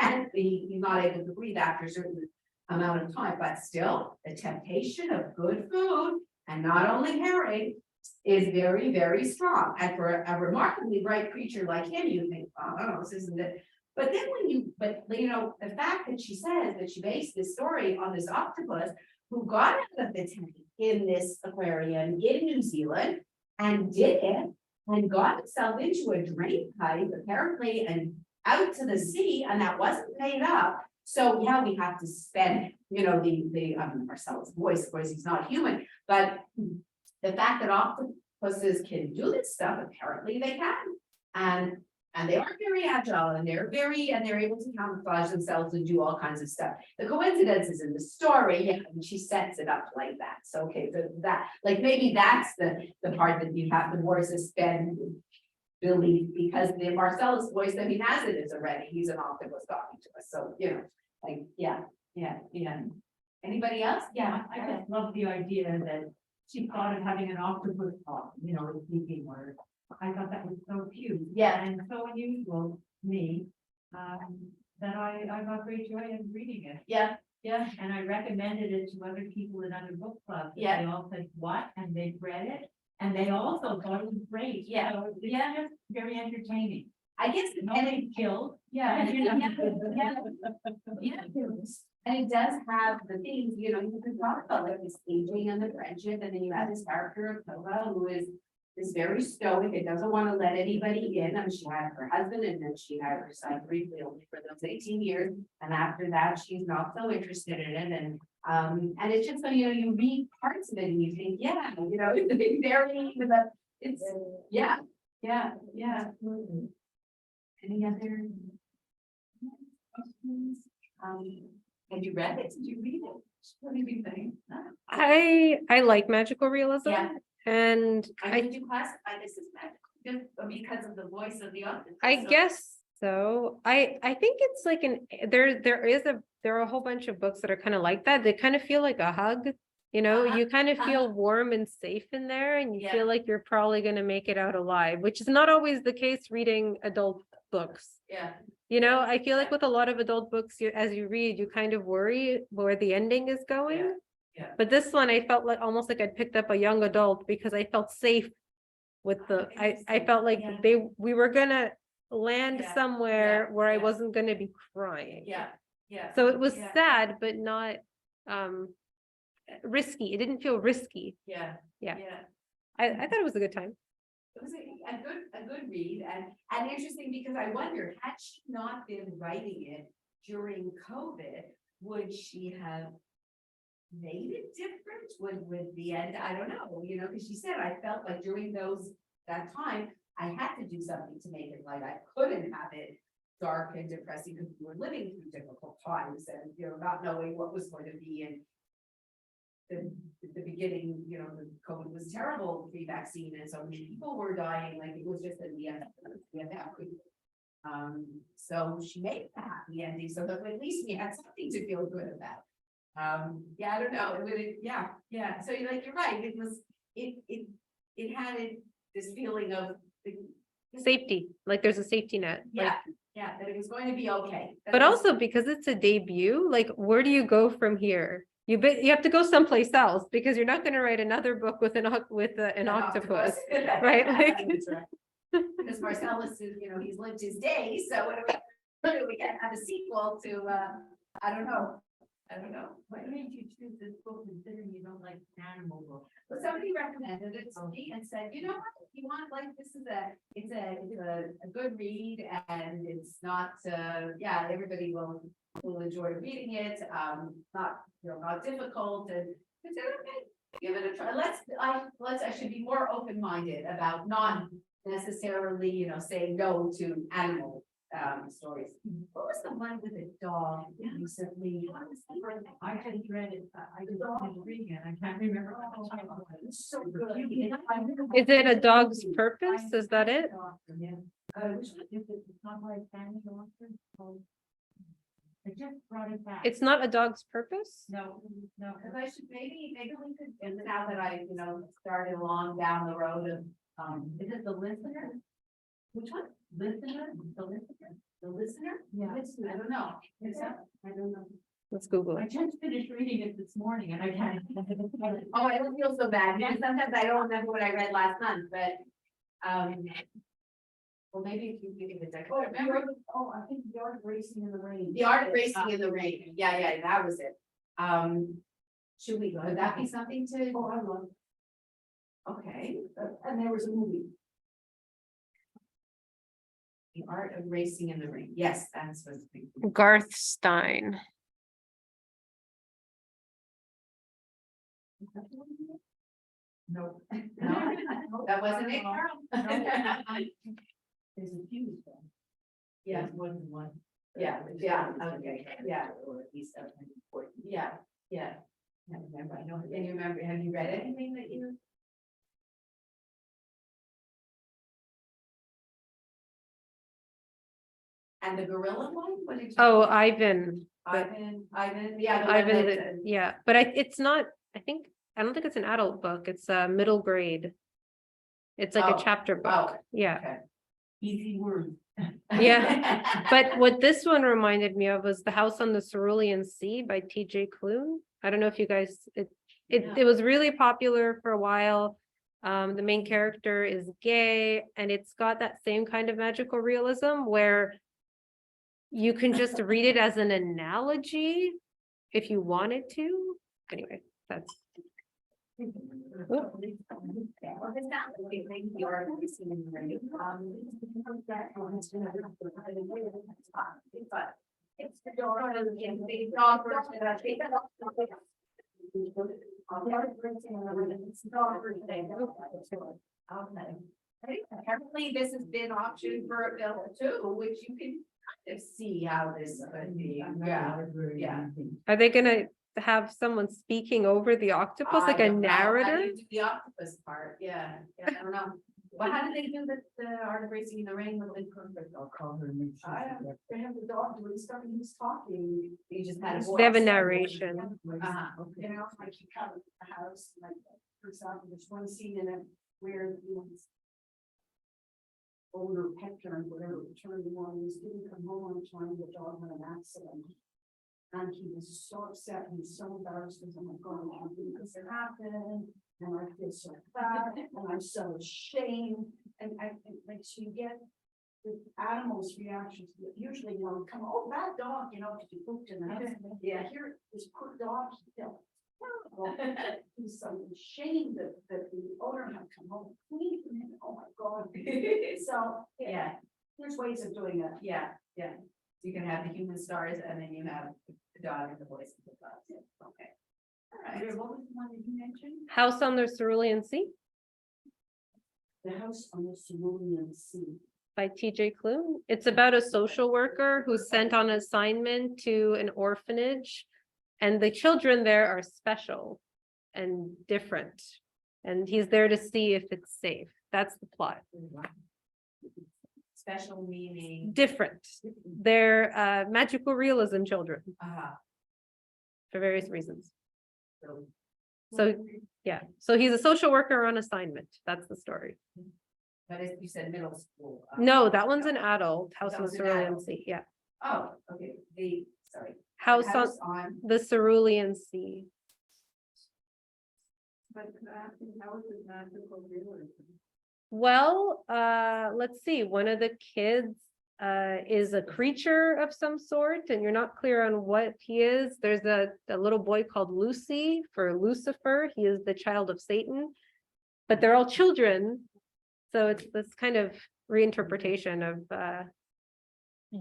not able to breathe after a certain amount of time, but still, the temptation of good food, and not only herring, is very, very strong. And for a remarkably bright creature like him, you think, oh, no, this isn't it. But then the fact that she says that she based this story on this octopus who got out of the tank in this aquarium in New Zealand and did it and got itself into a drain pipe apparently and out to the sea, and that wasn't made up. So yeah, we have to spend, Marcella's voice, of course, he's not human, but the fact that octopuses can do this stuff, apparently they can. And they are very agile, and they're able to camouflage themselves and do all kinds of stuff. The coincidences in the story, yeah, and she sets it up like that. So okay, maybe that's the part that you have the more suspend belief, because the Marcella's voice, he has it is already. He's an octopus talking to us. So yeah. Anybody else? Yeah, I just love the idea that she thought of having an octopus talk, a speaking word. I thought that was so cute. Yeah. And so unusual to me, that I got great joy in reading it. Yeah. And I recommended it to other people in other book clubs. And Yeah. They all said, what? And they read it. And they also thought it was great. Yeah. So it's just very entertaining. I guess, Nobody killed. yeah. And it does have the things, you can talk about like this aging and the friendship, and then you have this character of Tova who is very stoic and doesn't want to let anybody in. And she had her husband, and then she had her son briefly only for those 18 years. And after that, she's not so interested in it. And it's just so, you read parts of it and you think, yeah, it's very, yeah. Any other questions? Had you read it? Did you read it? What did you think? No. I like magical realism. Yeah. And Would you classify this as magical just because of the voice of the author? I guess so. I think it's like there are a whole bunch of books that are kind of like that. They kind of feel like a hug. You kind of feel warm and safe in there, and you feel like you're probably going to make it out alive, which is not always the case reading adult books. Yeah. I feel like with a lot of adult books, as you read, you kind of worry where the ending is going. Yeah. But this one, I felt like almost like I'd picked up a young adult because I felt safe with I felt like we were gonna land somewhere where I wasn't gonna be crying. Yeah. So it was sad, but not risky. It didn't feel risky. Yeah. I thought it was a good time. It was a good read and interesting, because I wondered, had she not been writing it during COVID, would she have made it different? Would the end, I don't know, because she said, I felt like during that time, I had to do something to make it light. I couldn't have it dark and depressing because we were living through difficult times and, not knowing what was going to be in the beginning, the COVID was terrible, the vaccine, and so many people were dying, like it was just at the end of that. So she made a happy ending, so that at least we had something to feel good about. I don't know. Yeah. So you're right. It had this feeling of Safety, like there's a safety net. that it was going to be okay. But also because it's a debut, like where do you go from here? You have to go someplace else, because you're not going to write another book with an octopus, right? Like, because Marcellus is, he's lived his days, so we can have a sequel to, I don't know. What made you choose this book considering you don't like animal books? Well, somebody recommended it to me and said, what, you want, this is it's a good read, and it's not, everybody will enjoy reading it. Not difficult, and I said, okay, give it a try. I should be more open-minded about not necessarily, saying no to animal stories. What was the one with the dog recently? I had read it, I just wanted to read it, I can't remember. It's so good. Is it A Dog's Purpose? Is that it? I wish if it's not my family author. I just brought it back. It's not A Dog's Purpose? No, no. Cause I should, maybe we could, and now that I, started along down the road of, is it The Listener? Which one? Listener, The Listener, The Listener? Yeah. Listener, I don't know. Is that, I don't know. Let's Google I it. just finished reading it this morning and I can't. Oh, I don't feel so bad, because sometimes I don't remember what I read last month, but, well, maybe if you give me the text, remember? I think the art of racing in the rain. The Art of Racing in the Rain, yeah, that was it. Should we, would that be something to? Oh, I love, Okay, and there was a movie. The Art of Racing in the Rain, yes, that's supposed to be. Garth Stein. No. No, that wasn't it, Carol? There's a few. Yeah. There's more than one. Yeah, okay, yeah. Or at least that's important. Yeah. I remember, I know, and you remember, have you read anything that you? And the gorilla one, what did you? Oh, Ivan. Ivan, yeah. the one Ivan, that- yeah, but it's not, I don't think it's an adult book. It's a middle grade. It's like Oh, a chapter book. Yeah. Easy word. Yeah, but what this one reminded me of was The House on the Cerulean Sea by T.J. Klune. I don't know if you guys, it was really popular for a while. The main character is gay, and it's got that same kind of magical realism where you can just read it as an analogy if you wanted to. Anyway, that's. It's the dog version that I think. Apparently this has been optioned for a bill too, which you can kind of see how this could be, yeah. Are they gonna have someone speaking over the octopus, like I a don't know. How do narrator? you do the octopus part, yeah, I don't know. Well, how did they do the Art of Racing in the Rain with Lynn Kirkwood? I'll call her and make sure. They have the dog doing stuff and he's talking. You just had a voice. They have a narration. Okay. You know, like you come to the house, like, for example, there's one scene in it where, this older pet parent, whatever, returned the one, he didn't come home on time, the dog had an accident. And he was so upset and so embarrassed, because I'm like, oh, I can't believe this happened, and I feel so bad, and I'm so ashamed, and I think, like, so you get the animals' reactions, usually, come, oh, that dog, because you pooped in the house. Yeah, here, this poor dog, he felt terrible. He's so ashamed that the owner had come home clean for him, oh my God. So, Yeah, there's ways of doing it. yeah. You can have the human stars and then you have the dog and the voice of the dog, okay. All right. What was the one that you mentioned? House on the Cerulean Sea The House on the Cerulean Sea. by T.J. Klune. It's about a social worker who's sent on assignment to an orphanage, and the children there are special and different. And he's there to see if it's safe. That's the plot. Special meaning. Different. They're magical realism children for various reasons. So, yeah, so he's a social worker on assignment. That's the story. But as you said, middle school. No, that one's an adult, House That on the was an Cerulean adult. Sea, yeah. Oh, okay, sorry. House on on. the Cerulean Sea. But how is it magical realism? Well, let's see, one of the kids is a creature of some sort, and you're not clear on what he is. There's a little boy called Lucy for Lucifer. He is the child of Satan, but they're all children. So it's this kind of reinterpretation of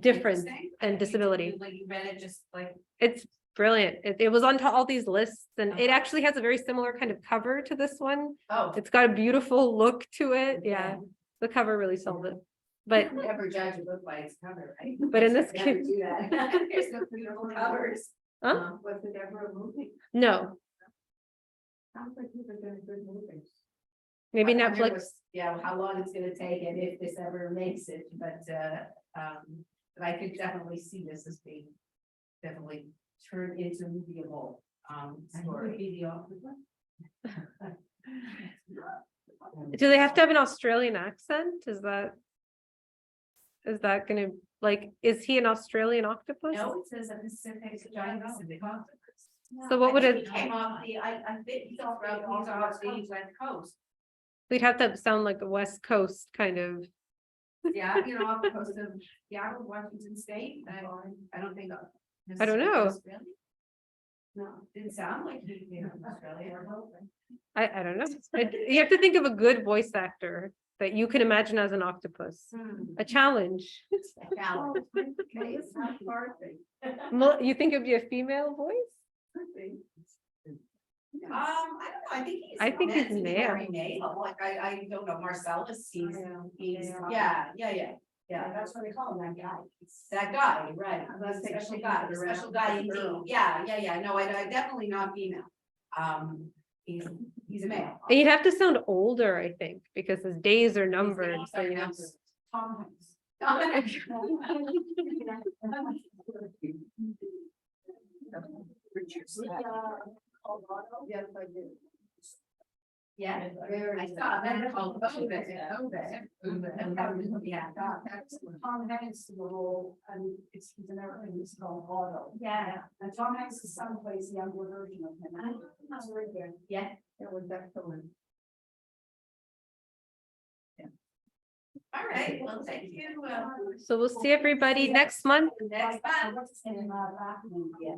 difference and disability. Like you read it just like. It's brilliant. It was on all these lists, and it actually has a very similar kind of cover to this one. Oh. It's got a beautiful look to it. Yeah, the cover really sold it. but Never judge a book by its cover, right? But in this Never case- do that. There's no beautiful covers. Huh? Was it ever a movie? no, Sounds like these are doing good movies. maybe I wonder Netflix. Yeah, how long it's gonna take and if this ever makes it, but I could definitely see this as being definitely turned into movieable, story. Do they have to have an Australian accent? Is that gonna, like, is he an Australian octopus? No, it says a Pacific, giant Pacific octopus. So what would I think it, he came off the, I think he's off the West Coast. we'd have to sound like a West Coast kind of, Yeah, off the coast of Seattle, Washington State. I don't think. I don't know. Australia? No, didn't sound like he came from Australia. I don't know. You have to think of a good voice actor that you can imagine as an octopus. A challenge. Challenge. Okay, it's not hard thing. You think it'd be a female voice? I don't know, I think he's meant to be male. very male, like, I don't know, Marcellus, he's, Yeah. yeah. That's what they call him, that guy. That guy, right, Let's take a special look guy, at the around special guy the indeed, girl. yeah, no, I definitely not female. He's a male. And you'd have to sound older, I think, because his days are numbered, so you know. Tom Hanks. Yes, I did. Yeah, I saw that called yeah. Tom Hanks in the role, and he's in everything, it's called Otto. Yeah. And Tom Hanks is someplace younger version of him. It's right there. Yeah. It was excellent. All right, well, thank you. So we'll see everybody next month. Next month. What's his name, Rafferty, yeah.